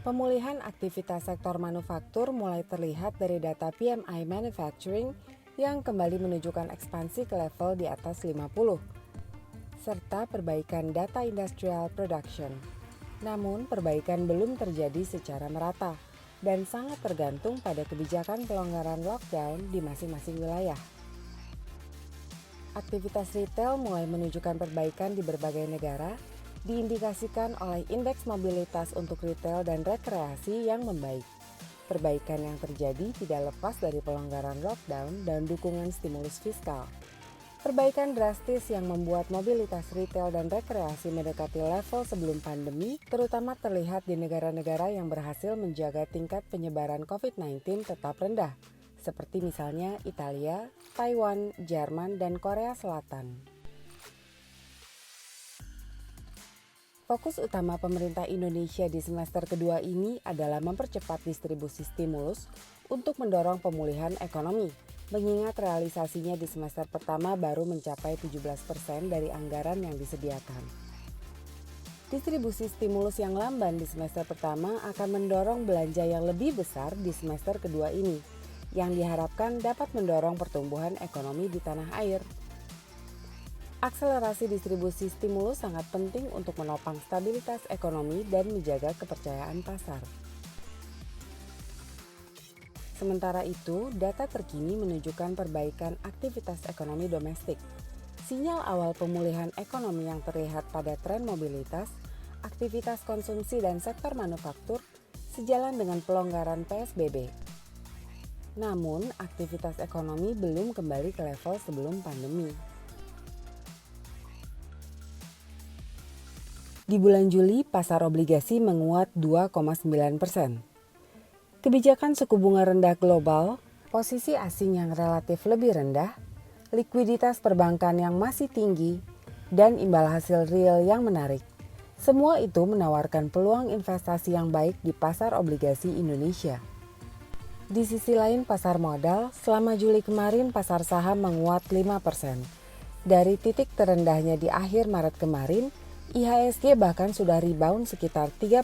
Pemulihan aktivitas sektor manufaktur mulai terlihat dari data PMI Manufacturing yang kembali menunjukkan ekspansi ke level di atas 50, serta perbaikan data industrial production. Namun, perbaikan belum terjadi secara merata dan sangat tergantung pada kebijakan pelonggaran lockdown di masing-masing wilayah. Aktivitas retail mulai menunjukkan perbaikan di berbagai negara, diindikasikan oleh indeks mobilitas untuk retail dan rekreasi yang membaik. Perbaikan yang terjadi tidak lepas dari pelonggaran lockdown dan dukungan stimulus fiskal. Perbaikan drastis yang membuat mobilitas retail dan rekreasi mendekati level sebelum pandemi, terutama terlihat di negara-negara yang berhasil menjaga tingkat penyebaran COVID-19 tetap rendah, seperti misalnya Italia, Taiwan, Jerman, dan Korea Selatan. Fokus utama pemerintah Indonesia di semester kedua ini adalah mempercepat distribusi stimulus untuk mendorong pemulihan ekonomi, mengingat realisasinya di semester pertama baru mencapai 17% dari anggaran yang disediakan. Distribusi stimulus yang lamban di semester pertama akan mendorong belanja yang lebih besar di semester kedua ini, yang diharapkan dapat mendorong pertumbuhan ekonomi di tanah air. Akselerasi distribusi stimulus sangat penting untuk menopang stabilitas ekonomi dan menjaga kepercayaan pasar. Sementara itu, data terkini menunjukkan perbaikan aktivitas ekonomi domestik. Sinyal awal pemulihan ekonomi yang terlihat pada tren mobilitas, aktivitas konsumsi dan sektor manufaktur sejalan dengan pelonggaran PSBB. Namun, aktivitas ekonomi belum kembali ke level sebelum pandemi. Di bulan Juli, pasar obligasi menguat 2,9%. Kebijakan suku bunga rendah global, posisi asing yang relatif lebih rendah, likuiditas perbankan yang masih tinggi, dan imbal hasil real yang menarik. Semua itu menawarkan peluang investasi yang baik di pasar obligasi Indonesia. Di sisi lain pasar modal, selama Juli kemarin pasar saham menguat 5%. Dari titik terendahnya di akhir Maret kemarin, IHSG bahkan sudah rebound sekitar 30%.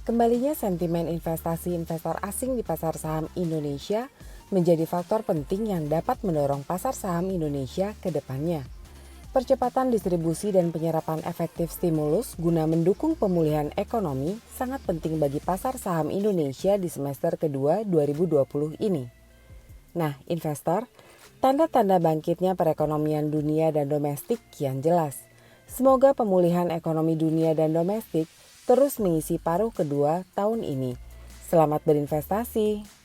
Kembalinya sentimen investasi investor asing di pasar saham Indonesia menjadi faktor penting yang dapat mendorong pasar saham Indonesia ke depannya. Percepatan distribusi dan penyerapan efektif stimulus guna mendukung pemulihan ekonomi sangat penting bagi pasar saham Indonesia di semester kedua 2020 ini. Nah, investor, tanda-tanda bangkitnya perekonomian dunia dan domestik kian jelas. Semoga pemulihan ekonomi dunia dan domestik terus mengisi paruh kedua tahun ini. Selamat berinvestasi.